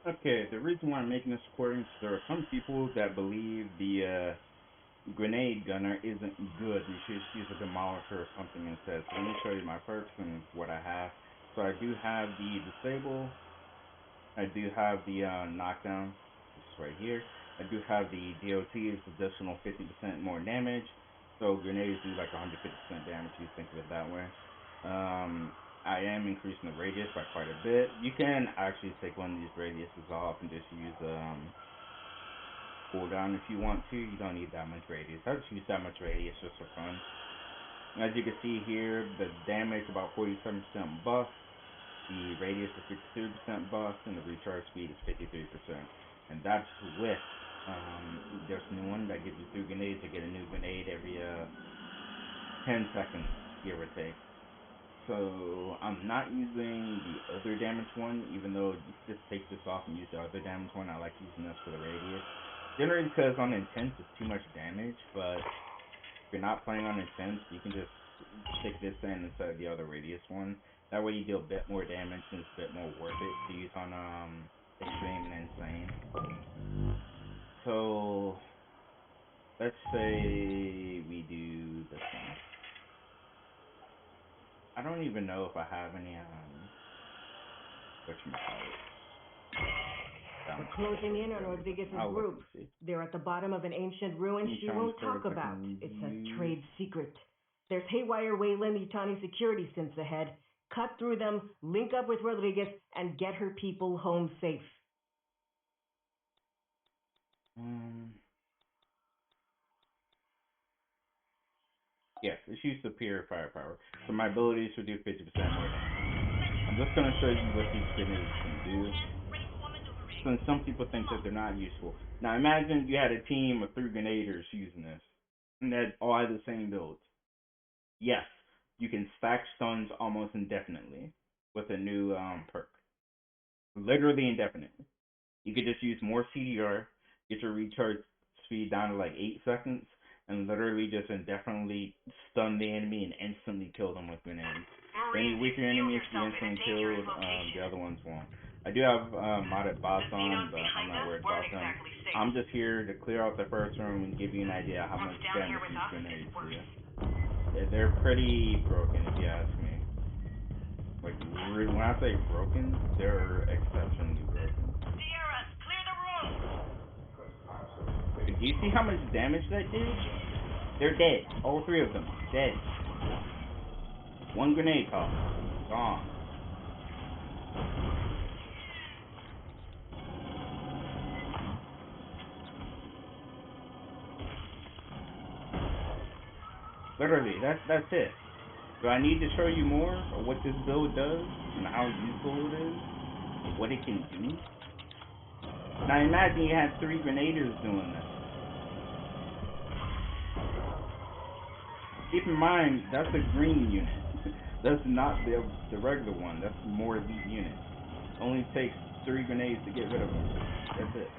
Okay, the reason why I'm making this recording is there are some people that believe the grenade gunner isn't good. You should just use a demolisher or something instead. So let me show you my perks and what I have. So I do have the disable. I do have the knockdown, which is right here. I do have the DOT, it's additional 50% more damage. So grenades do like 150% damage. You think of it that way. Um, I am increasing the radius by quite a bit. You can actually take one of these radiuses off and just use cooldown if you want to. You don't need that much radius. I just use that much radius just for fun. As you can see here, the damage about 47% buff, the radius is 53% buff, and the recharge speed is 53%. And that's with there's a new one that gives you 3 grenades. You get a new grenade every 10 seconds, give or take. So I'm not using the other damage one, even though you just take this off and use the other damage one. I like using this for the radius. Generally because on intense it's too much damage, but if you're not playing on intense, you can just stick this in instead of the other radius one. That way you deal a bit more damage and it's a bit more worth it to use on extreme and insane. So let's say we do this one. I don't even know if I have any We're closing in on Rodriguez's group. They're at the bottom of an ancient ruin she won't talk about. It's a trade secret. There's haywire Wayland Yutani security synths ahead. Cut through them, link up with Rodriguez, and get her people home safe. Yes, it's used superior firepower. So my abilities should do 50% more damage. I'm just going to show you what these grenades can do. Since some people think that they're not useful. Now imagine you had a team of 3 grenaders using this, and that all had the same builds. Yes, you can stack stuns almost indefinitely with a new perk. Literally indefinitely. You could just use more CDR, get your recharge speed down to like 8 seconds, and literally just indefinitely stun the enemy and instantly kill them with grenades. Any weaker enemy, if you instantly killed, the other ones won't. I do have modded bots on, but I'm not worried about them. I'm just here to clear out the first room and give you an idea how much damage these grenades do. They're pretty broken, if you ask me. Like, really, when I say broken, they're exceptionally broken. Sierras, clear the Do room! you see how much damage that did? They're dead. All 3 of them. Dead. 1 grenade toss. Gone. Literally, that's it. Do I need to show you more of what this build does and how useful it is? And what it can do? Now imagine you had 3 grenaders doing this. Keep in mind, that's a green unit. That's not the regular one. That's more elite unit. It only takes 3 grenades to get rid of them. That's it.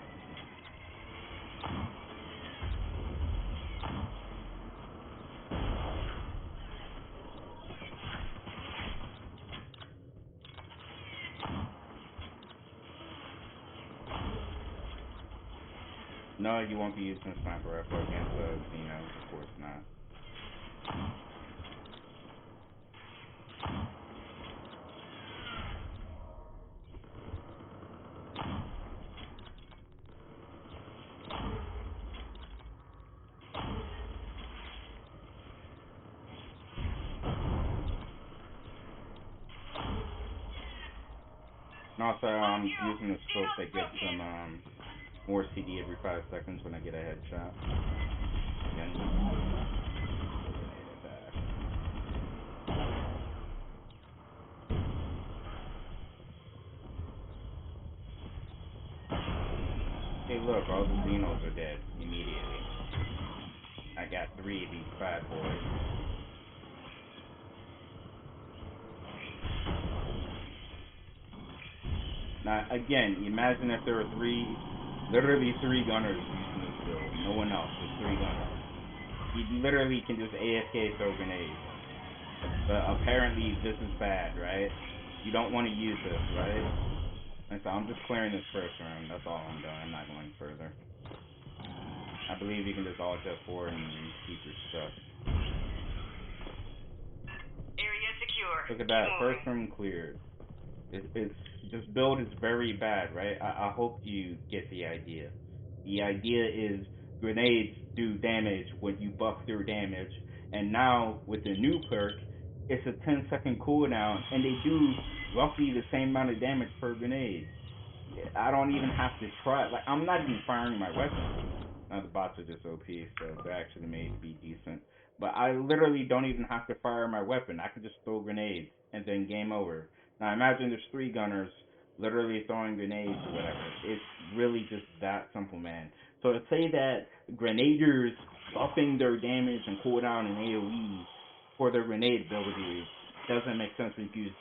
No, you won't be using a sniper rifle against Xenos, of course not. And also, I'm using the scope that gives them more CD every 5 seconds when I get a headshot. Again. Hey, look, all the Xenos are dead immediately. I got 3 of these bad boys. Now, again, imagine if there were literally 3 gunners using this build. No one else, just 3 gunners. You literally can just AFK throw grenades. But apparently this is bad, right? You don't want to use this, right? And so I'm just clearing this first round. That's all I'm doing. I'm not going further. I believe you can just alt F4 and keep your stuff. Area secure. Look at that. First room cleared. It's this build is very bad, right? I hope you get the idea. The idea is grenades do damage when you buff through damage, and now with the new perk, it's a 10-second cooldown, and they do roughly the same amount of damage per grenade. I don't even have to try. Like, I'm not even firing my weapon. Now the bots are just OP, so they're actually made to be decent. But I literally don't even have to fire my weapon. I can just throw grenades and then game over. Now imagine there's 3 gunners literally throwing grenades or whatever. It's really just that simple, man. So to say that grenadiers buffing their damage and cooldown and AoE for their grenade abilities doesn't make sense when you use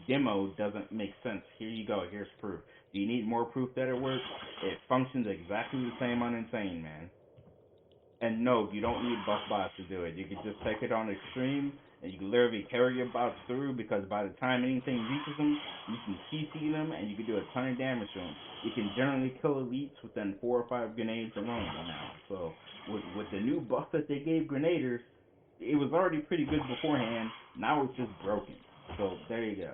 demo doesn't make sense. Here you go. Here's proof. Do you need more proof that it works? It functions exactly the same on Insane, man. And no, you don't need buff bots to do it. You can just take it on extreme, and you can literally carry your bots through, because by the time anything reaches them, you can CC them, and you can do a ton of damage to them. You can generally kill elites within 4 or 5 grenades alone now. So with the new buff that they gave grenaders, it was already pretty good beforehand. Now it's just broken. So there you go.